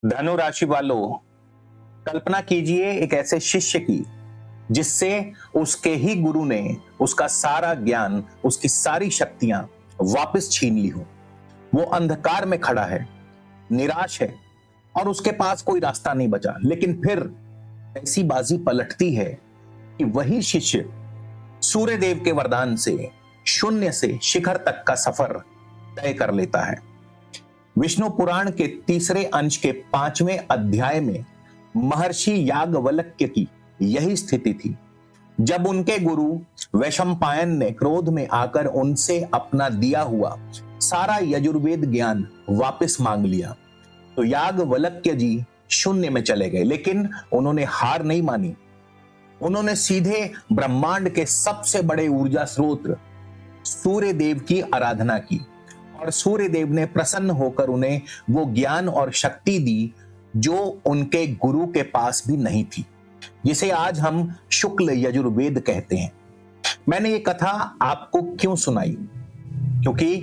धनु राशि वालों, कल्पना कीजिए एक ऐसे शिष्य की जिससे उसके ही गुरु ने उसका सारा ज्ञान, उसकी सारी शक्तियां वापस छीन ली हो। वो अंधकार में खड़ा है, निराश है और उसके पास कोई रास्ता नहीं बचा। लेकिन फिर ऐसी बाजी पलटती है कि वही शिष्य सूर्य देव के वरदान से शून्य से शिखर तक का सफर तय कर लेता है। विष्णु पुराण के तीसरे अंश के 5वें अध्याय में महर्षि याज्ञवल्क्य की यही स्थिति थी। जब उनके गुरु वैशंपायन ने क्रोध में आकर उनसे अपना दिया हुआ सारा यजुर्वेद ज्ञान वापस मांग लिया, तो याज्ञवल्क्य जी शून्य में चले गए। लेकिन उन्होंने हार नहीं मानी। उन्होंने सीधे ब्रह्मांड के सबसे बड़े ऊर्जा स्रोत सूर्य देव की आराधना की और सूर्य देव ने प्रसन्न होकर उन्हें वो ज्ञान और शक्ति दी जो उनके गुरु के पास भी नहीं थी, जिसे आज हम शुक्ल यजुर्वेद कहते हैं। मैंने ये कथा आपको क्यों सुनाई? क्योंकि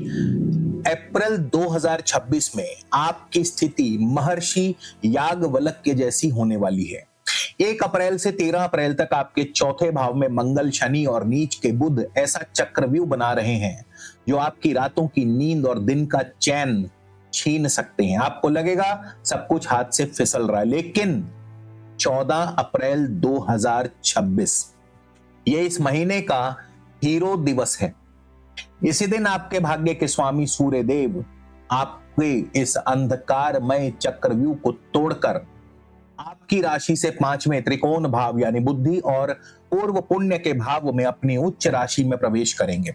अप्रैल 2026 में आपकी स्थिति महर्षि याज्ञवल्क्य जैसी होने वाली है। 1 अप्रैल से 13 अप्रैल तक आपके चौथे भाव में मंगल, शनि और नीच के बुध ऐसा चक्रव्यूह बना रहे हैं जो आपकी रातों की नींद और दिन का चैन छीन सकते हैं। आपको लगेगा सब कुछ हाथ से फिसल रहा है, लेकिन 14 अप्रैल 2026 ये इस महीने का हीरो दिवस है। इसी दिन आपके भाग्य के स्वामी सूर्य देव आपके इस अंधकारमय चक्रव्यूह को तोड़कर आपकी राशि से 5वें त्रिकोण भाव यानी बुद्धि और पूर्व पुण्य के भाव में अपनी उच्च राशि में प्रवेश करेंगे।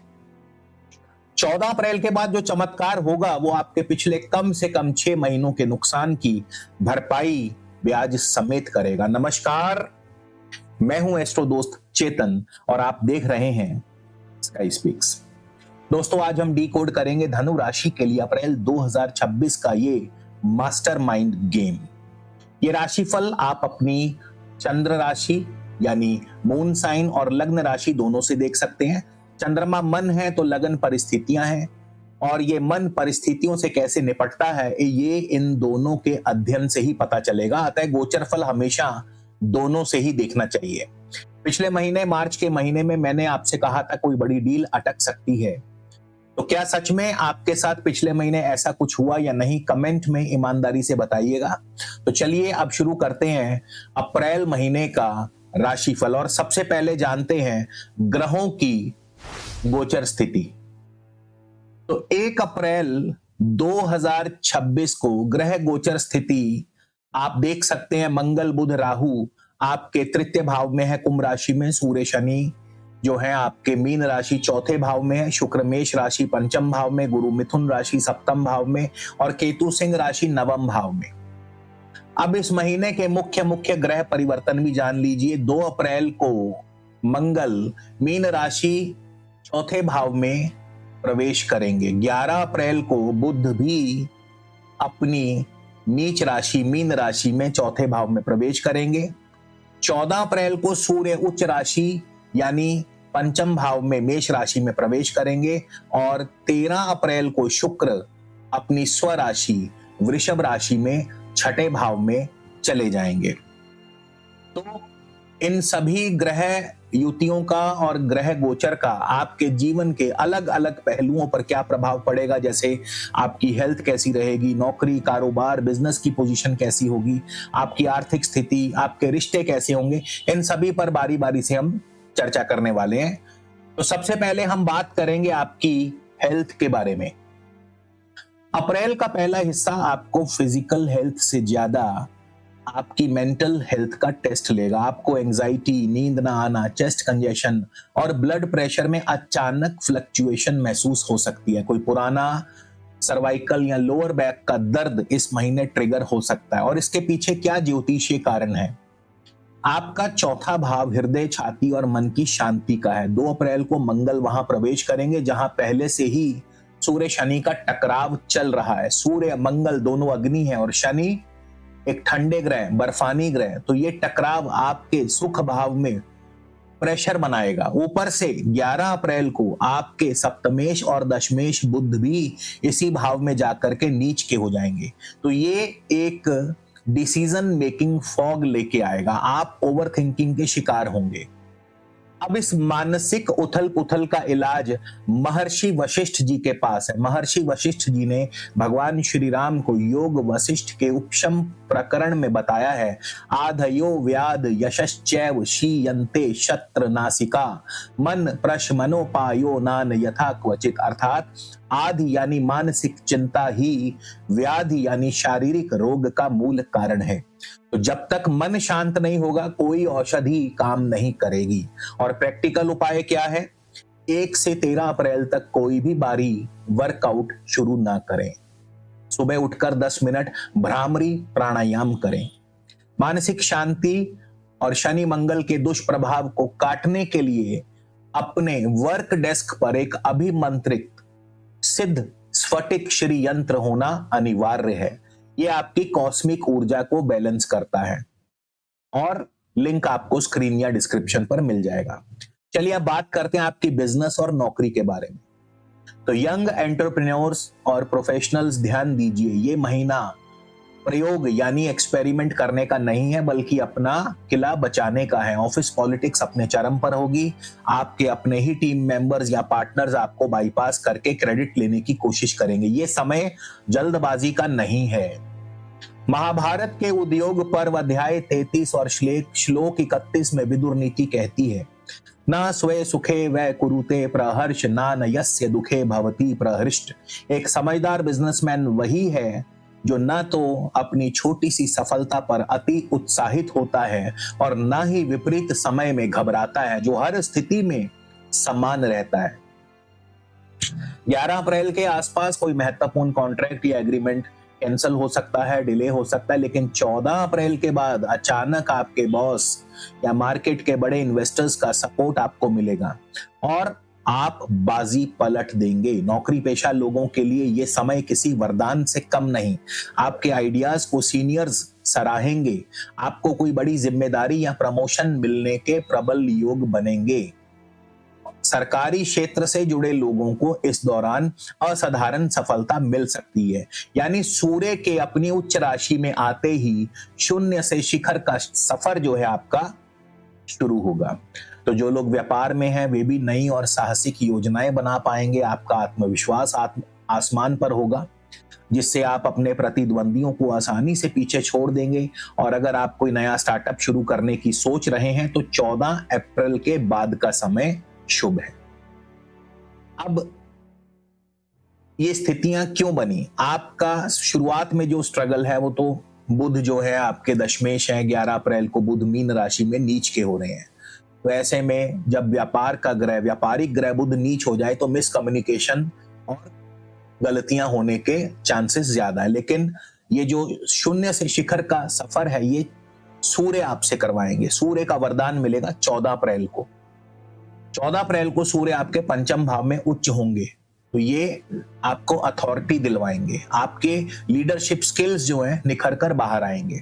14 अप्रैल के बाद जो चमत्कार होगा वो आपके पिछले कम से कम 6 महीनों के नुकसान की भरपाई ब्याज समेत करेगा। नमस्कार, मैं हूं एस्ट्रो दोस्त चेतन और आप देख रहे हैं स्काई स्पीक्स। दोस्तों, आज हम डिकोड करेंगे धनु राशि के लिए अप्रैल 2026 का ये मास्टरमाइंड गेम। ये राशिफल आप अपनी चंद्र राशि यानी मून साइन और लग्न राशि दोनों से देख सकते हैं। चंद्रमा मन है तो लगन परिस्थितियां हैं, और ये मन परिस्थितियों से कैसे निपटता है ये इन दोनों के अध्ययन से ही पता चलेगा। अतः गोचर फल हमेशा दोनों से ही देखना चाहिए। पिछले महीने मार्च के महीने में मैंने आपसे कहा था कोई बड़ी डील अटक सकती है, तो क्या सच में आपके साथ पिछले महीने ऐसा कुछ हुआ या नहीं? कमेंट में ईमानदारी से बताइएगा। तो चलिए अब शुरू करते हैं अप्रैल महीने का राशिफल, और सबसे पहले जानते हैं ग्रहों की गोचर स्थिति। तो 1 अप्रैल 2026 को ग्रह गोचर स्थिति आप देख सकते हैं। मंगल, बुध, राहु आपके तृतीय भाव में है कुंभ राशि में, सूर्य शनि जो है आपके मीन राशि चौथे भाव में है, शुक्र मेष राशि पंचम भाव में, गुरु मिथुन राशि सप्तम भाव में और केतु सिंह राशि नवम भाव में। अब इस महीने के मुख्य ग्रह परिवर्तन भी जान लीजिए। 2 अप्रैल को मंगल मीन राशि चौथे भाव में प्रवेश करेंगे। 11 अप्रैल को बुध भी अपनी नीच राशि मीन राशि में चौथे भाव में प्रवेश करेंगे। 14 अप्रैल को सूर्य उच्च राशि यानी पंचम भाव में मेष राशि में प्रवेश करेंगे और 13 अप्रैल को शुक्र अपनी स्वराशि वृषभ राशि में छठे भाव में चले जाएंगे। तो इन सभी ग्रह युतियों का और ग्रह गोचर का आपके जीवन के अलग अलग पहलुओं पर क्या प्रभाव पड़ेगा, जैसे आपकी हेल्थ कैसी रहेगी, नौकरी, कारोबार, बिजनेस की पोजीशन कैसी होगी, आपकी आर्थिक स्थिति, आपके रिश्ते कैसे होंगे, इन सभी पर बारी बारी से हम चर्चा करने वाले हैं। तो सबसे पहले हम बात करेंगे आपकी हेल्थ के बारे में। अप्रैल का पहला हिस्सा आपको फिजिकल हेल्थ से ज्यादा आपकी मेंटल हेल्थ का टेस्ट लेगा। आपको एंजाइटी, नींद ना आना, चेस्ट कंजेशन और ब्लड प्रेशर में अचानक फ्लक्चुएशन महसूस हो सकती है। कोई पुराना सर्वाइकल या लोअर बैक का दर्द इस महीने ट्रिगर हो सकता है। और इसके पीछे क्या ज्योतिषीय कारण है? आपका चौथा भाव हृदय, छाती और मन की शांति का है। 2 अप्रैल को मंगल वहां प्रवेश करेंगे जहां पहले से ही सूर्य शनि का टकराव चल रहा है। सूर्य मंगल दोनों अग्नि हैं और शनि एक ठंडे ग्रह, बर्फानी ग्रह, तो ये टकराव आपके सुख भाव में प्रेशर बनाएगा। ऊपर से 11 अप्रैल को आपके सप्तमेश और दशमेश बुध भी इसी भाव में जाकर के नीच के हो जाएंगे। तो ये एक डिसीजन मेकिंग फॉग लेके आएगा, आप ओवर थिंकिंग के शिकार होंगे। अब इस मानसिक उथल पुथल का इलाज महर्षि वशिष्ठ जी के पास है। महर्षि वशिष्ठ जी ने भगवान श्री राम को योग वशिष्ठ के उपशम प्रकरण में बताया है, आधयो व्याध यशश्चैव शीयन्ते शत्र नासिका मन प्रशमनोपायो नान यथा क्वचित। अर्थात आधि यानी मानसिक चिंता ही व्याधि यानी शारीरिक रोग का मूल कारण है। तो जब तक मन शांत नहीं होगा कोई औषधि काम नहीं करेगी। और प्रैक्टिकल उपाय क्या है? 1 से 13 अप्रैल तक कोई भी बारी वर्कआउट शुरू ना करें। सुबह उठकर 10 मिनट भ्रामरी प्राणायाम करें। मानसिक शांति और शनि मंगल के दुष्प्रभाव को काटने के लिए अपने वर्क डेस्क पर एक अभिमंत्रित सिद्ध स्फटिक श्री यंत्र होना अनिवार्य है। यह आपकी कॉस्मिक ऊर्जा को बैलेंस करता है और लिंक आपको स्क्रीन या डिस्क्रिप्शन पर मिल जाएगा। चलिए अब बात करते हैं आपकी बिजनेस और नौकरी के बारे में। तो यंग एंटरप्रेन्योर्स और प्रोफेशनल्स ध्यान दीजिए, ये महीना प्रयोग यानी एक्सपेरिमेंट करने का नहीं है बल्कि अपना किला बचाने का है। ऑफिस पॉलिटिक्स अपने चरम पर होगी। आपके अपने ही टीम मेंबर्स या पार्टनर्स आपको बाईपास करके क्रेडिट लेने की कोशिश करेंगे। ये समय जल्दबाजी का नहीं है। महाभारत के उद्योग पर्व अध्याय 33 और श्लोक 31 में विदुर नीति कहती है, न स्वे सुखे वै कुरुते प्रहर्ष न यस्य दुखे भवति प्रहृष्ट। एक समझदार बिजनेसमैन वही है जो न तो अपनी छोटी सी सफलता पर अति उत्साहित होता है और न ही विपरीत समय में घबराता है, जो हर स्थिति में समान रहता है। 11 अप्रैल के आसपास कोई महत्वपूर्ण कॉन्ट्रैक्ट या एग्रीमेंट कैंसिल हो सकता है, डिले हो सकता है, लेकिन 14 अप्रैल के बाद अचानक आपके बॉस या मार्केट के बड़े इन्वेस्टर्स का सपोर्ट आपको मिलेगा और आप बाजी पलट देंगे। नौकरी पेशा लोगों के लिए यह समय किसी वरदान से कम नहीं। आपके आइडियाज को सीनियर्स सराहेंगे, आपको कोई बड़ी जिम्मेदारी या प्रमोशन मिलने के प्रबल योग बनेंगे। सरकारी क्षेत्र से जुड़े लोगों को इस दौरान असाधारण सफलता मिल सकती है। यानी सूर्य के अपनी उच्च राशि में आते ही शून्य से शिखर का सफर जो है आपका शुरू होगा। तो जो लोग व्यापार में हैं वे भी नई और साहसिक योजनाएं बना पाएंगे। आपका आत्मविश्वास आसमान पर होगा जिससे आप अपने प्रतिद्वंदियों को आसानी से पीछे छोड़ देंगे। और अगर आप कोई नया स्टार्टअप शुरू करने की सोच रहे हैं तो 14 अप्रैल के बाद का समय शुभ है। अब ये स्थितियां क्यों बनी? आपका शुरुआत में जो स्ट्रगल है वो तो बुध जो है आपके दशमेश है। 11 अप्रैल को बुध मीन राशि में नीच के हो रहे हैं। तो ऐसे में जब व्यापारिक ग्रह बुध नीच हो जाए तो मिसकम्युनिकेशन और गलतियां होने के चांसेस ज्यादा है। लेकिन ये जो शून्य से शिखर का सफर है ये सूर्य आपसे करवाएंगे। सूर्य का वरदान मिलेगा 14 अप्रैल को। 14 अप्रैल को सूर्य आपके पंचम भाव में उच्च होंगे तो ये आपको अथॉरिटी दिलवाएंगे। आपके लीडरशिप स्किल्स जो हैं निखर कर बाहर आएंगे।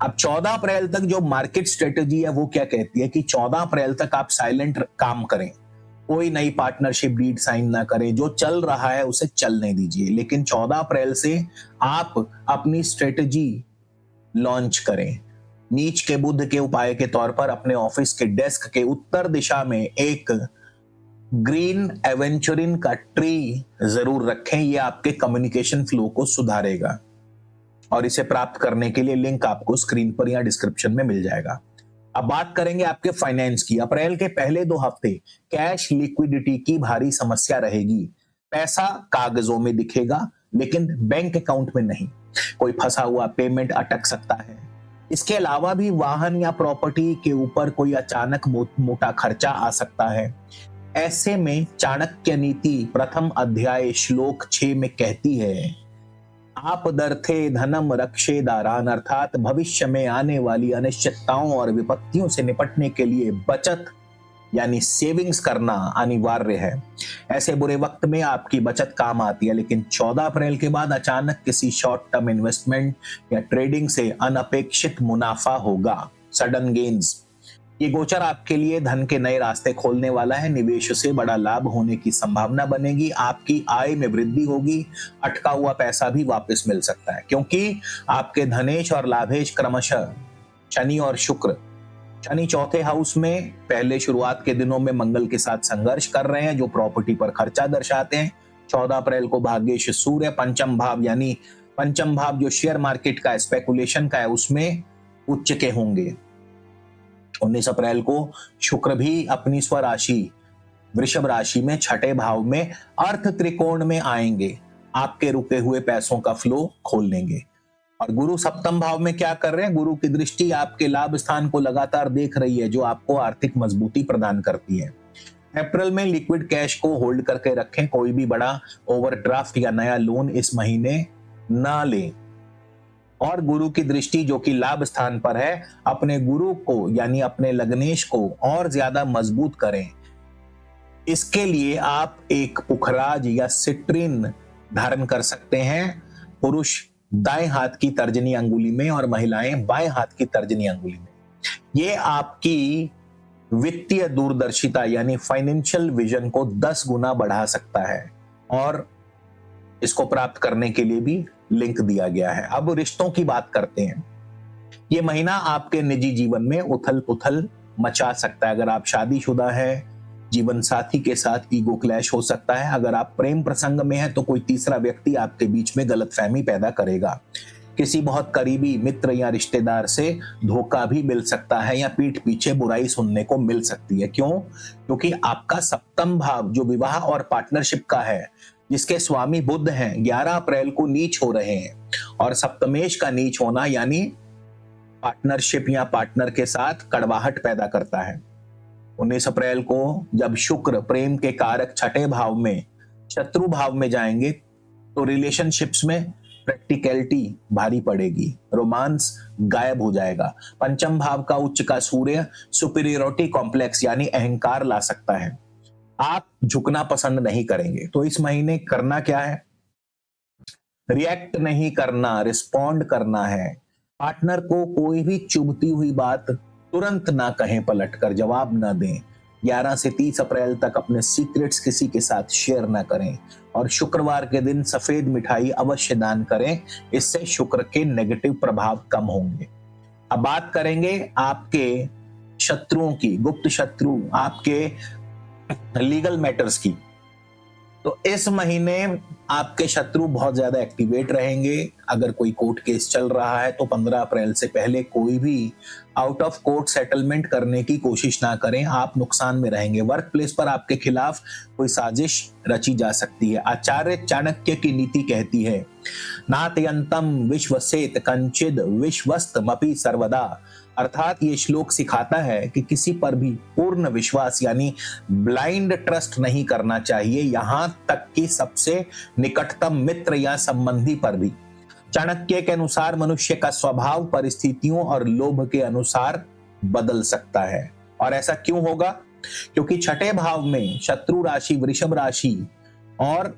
अब 14 अप्रैल तक जो मार्केट स्ट्रेटेजी है वो क्या कहती है कि 14 अप्रैल तक आप साइलेंट काम करें, कोई नई पार्टनरशिप डीड साइन ना करें, जो चल रहा है उसे चलने दीजिए। लेकिन 14 अप्रैल से आप अपनी स्ट्रेटेजी लॉन्च करें। नीच के बुध के उपाय के तौर पर अपने ऑफिस के डेस्क के उत्तर दिशा में एक ग्रीन एवेंचुरिन का ट्री जरूर रखें। यह आपके कम्युनिकेशन फ्लो को सुधारेगा और इसे प्राप्त करने के लिए लिंक आपको स्क्रीन पर या डिस्क्रिप्शन में मिल जाएगा। अब बात करेंगे आपके फाइनेंस की। अप्रैल के पहले 2 हफ्ते कैश लिक्विडिटी की भारी समस्या रहेगी। पैसा कागजों में दिखेगा लेकिन बैंक अकाउंट में नहीं। कोई फंसा हुआ पेमेंट अटक सकता है। इसके अलावा भी वाहन या प्रॉपर्टी के ऊपर कोई अचानक मोटा खर्चा आ सकता है। ऐसे में चाणक्य नीति प्रथम अध्याय श्लोक 6 में कहती है, आपदर्थे धनम रक्षे दारान, अर्थात भविष्य में आने वाली अनिश्चितताओं और विपत्तियों से निपटने के लिए बचत यानी सेविंग्स करना अनिवार्य है। ऐसे बुरे वक्त में आपकी बचत काम आती है, लेकिन 14 अप्रैल के बाद अचानक किसी शॉर्ट टर्म इन्वेस्टमेंट या ट्रेडिंग से अनपेक्षित मुनाफा होगा, सडन गेन्स। ये गोचर आपके लिए धन के नए रास्ते खोलने वाला है। निवेश से बड़ा लाभ होने की संभावना बनेगी। आपकी आय में वृद्धि होगी। अटका हुआ पैसा भी वापस मिल सकता है, क्योंकि आपके धनेश और लाभेश क्रमशः शनि और शुक्र, शनि चौथे हाउस में पहले शुरुआत के दिनों में मंगल के साथ संघर्ष कर रहे हैं, जो प्रॉपर्टी पर खर्चा दर्शाते हैं। 14 अप्रैल को भाग्येश सूर्य पंचम भाव, यानी पंचम भाव जो शेयर मार्केट का स्पेकुलेशन का है, उसमें उच्च के होंगे। 19 अप्रैल को शुक्र भी अपनी स्वराशि वृषभ राशि में छठे भाव में अर्थ त्रिकोण में आएंगे, आपके रुके हुए पैसों का फ्लो खोल लेंगे। और गुरु सप्तम भाव में क्या कर रहे हैं? गुरु की दृष्टि आपके लाभ स्थान को लगातार देख रही है, जो आपको आर्थिक मजबूती प्रदान करती है। अप्रैल में लिक्विड कैश को होल्ड करके रखें। कोई भी बड़ा ओवरड्राफ्ट या नया लोन इस महीने ना लें। और गुरु की दृष्टि जो कि लाभ स्थान पर है, अपने गुरु को यानी अपने लग्नेश को और ज्यादा मजबूत करें। इसके लिए आप एक पुखराज या सिट्रिन धारण कर सकते हैं। पुरुष दाएं हाथ की तर्जनी अंगुली में और महिलाएं बाएं हाथ की तर्जनी अंगुली में। ये आपकी वित्तीय दूरदर्शिता यानी फाइनेंशियल विजन को 10 गुना बढ़ा सकता है, और इसको प्राप्त करने के लिए भी लिंक दिया गया है। अब रिश्तों की बात करते हैं। ये महीना आपके निजी जीवन में उथल पुथल मचा सकता है। अगर आप शादीशुदा है, जीवन साथी के साथ ईगो क्लैश हो सकता है। अगर आप प्रेम प्रसंग में हैं तो कोई तीसरा व्यक्ति आपके बीच में गलतफहमी पैदा करेगा। किसी बहुत करीबी मित्र या रिश्तेदार से धोखा भी मिल सकता है, या पीठ पीछे बुराई सुनने को मिल सकती है। क्यों? क्योंकि आपका सप्तम भाव जो विवाह और पार्टनरशिप का है, जिसके स्वामी बुध हैं, 11 अप्रैल को नीच हो रहे हैं। और सप्तमेश का नीच होना यानी पार्टनरशिप या पार्टनर के साथ कड़वाहट पैदा करता है। 19 अप्रैल को जब शुक्र प्रेम के कारक छठे भाव में शत्रु भाव में जाएंगे, तो रिलेशनशिप्स में प्रैक्टिकलिटी भारी पड़ेगी, रोमांस गायब हो जाएगा। पंचम भाव का उच्च का सूर्य सुपीरियरिटी कॉम्प्लेक्स यानी अहंकार ला सकता है। आप झुकना पसंद नहीं करेंगे। तो इस महीने करना क्या है? रिएक्ट नहीं करना, रिस्पॉन्ड करना है। पार्टनर को कोई भी चुभती हुई बात तुरंत ना कहें, पलटकर जवाब ना दें। 11 से 30 अप्रैल तक अपने सीक्रेट्स किसी के साथ शेयर ना करें। और शुक्रवार के दिन सफेद मिठाई अवश्य दान करें, इससे शुक्र के नेगेटिव प्रभाव कम होंगे। अब बात करेंगे आपके शत्रुओं की, गुप्त शत्रु, आपके लीगल मैटर्स की। तो इस महीने आपके शत्रु बहुत ज्यादा एक्टिवेट रहेंगे। अगर कोई कोर्ट केस चल रहा है तो 15 अप्रैल से पहले कोई भी आउट ऑफ कोर्ट सेटलमेंट करने की कोशिश ना करें, आप नुकसान में रहेंगे। वर्क प्लेस पर आपके खिलाफ कोई साजिश रची जा सकती है। आचार्य चाणक्य की नीति कहती है, नात्यंतम विश्वसेत कंचिद विश्वस्तमपि सर्वदा। अर्थात ये श्लोक सिखाता है कि किसी पर भी पूर्ण विश्वास यानी ब्लाइंड ट्रस्ट नहीं करना चाहिए, यहां तक कि सबसे निकटतम मित्र या संबंधी पर भी। चाणक्य के अनुसार मनुष्य का स्वभाव परिस्थितियों और लोभ के अनुसार बदल सकता है। और ऐसा क्यों होगा? क्योंकि छठे भाव में शत्रु राशि वृषभ राशि, और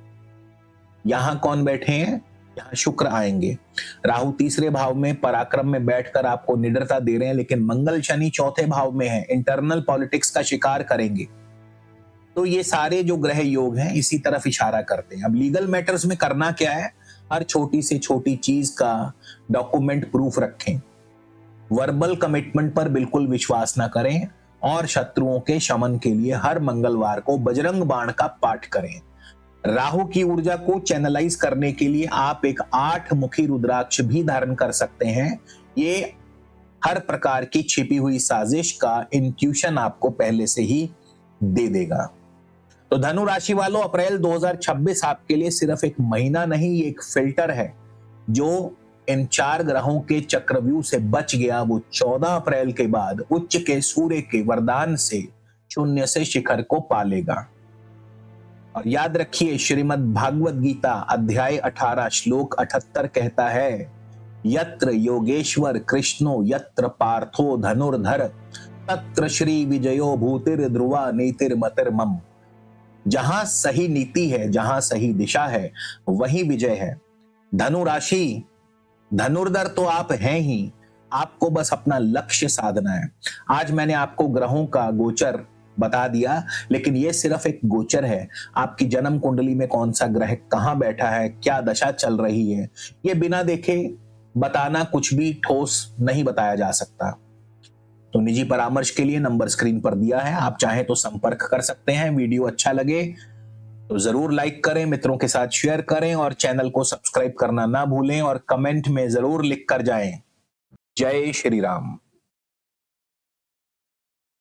यहां कौन बैठे हैं? यहाँ शुक्र आएंगे। राहु तीसरे भाव में पराक्रम में बैठकर आपको निडरता दे रहे हैं, लेकिन मंगल शनि चौथे भाव में है, इंटरनल पॉलिटिक्स का शिकार करेंगे। तो ये सारे जो ग्रह योग हैं इसी तरफ इशारा करते हैं। अब लीगल मैटर्स में करना क्या है? हर छोटी से छोटी चीज का डॉक्यूमेंट प्रूफ रखें। वर्बल कमिटमेंट पर बिल्कुल विश्वास ना करें, और शत्रुओं के शमन के लिए हर मंगलवार को बजरंग बाण का पाठ करें। राहु की ऊर्जा को चैनलाइज करने के लिए आप एक 8 मुखी रुद्राक्ष भी धारण कर सकते हैं। ये हर प्रकार की छिपी हुई साजिश का इंट्यूशन आपको पहले से ही दे देगा। तो धनु राशि वालों, अप्रैल 2026 आपके लिए सिर्फ एक महीना नहीं, ये एक फिल्टर है। जो इन 4 ग्रहों के चक्रव्यूह से बच गया, वो 14 अप्रैल के बाद उच्च के सूर्य के वरदान से शून्य से शिखर को पालेगा। और याद रखिए, श्रीमद् भागवत गीता अध्याय 18 श्लोक 78 कहता है, यत्र योगेश्वर कृष्णो यत्र पार्थो धनुर्धर तत्र श्री विजयो भूतिर ध्रुवा नीतिर्मतिर्मम। जहां सही नीति है, जहां सही दिशा है, वही विजय है। धनु राशि, धनुर्धर तो आप हैं ही, आपको बस अपना लक्ष्य साधना है। आज मैंने आपको ग्रहों का गोचर बता दिया, लेकिन ये सिर्फ एक गोचर है। आपकी जन्म कुंडली में कौन सा ग्रह कहां बैठा है, क्या दशा चल रही है, ये बिना देखे बताना कुछ भी ठोस नहीं बताया जा सकता। तो निजी परामर्श के लिए नंबर स्क्रीन पर दिया है, आप चाहें तो संपर्क कर सकते हैं। वीडियो अच्छा लगे तो जरूर लाइक करें, मित्रों के साथ शेयर करें और चैनल को सब्सक्राइब करना ना भूलें और कमेंट में जरूर लिख कर जाएं। जय श्री राम।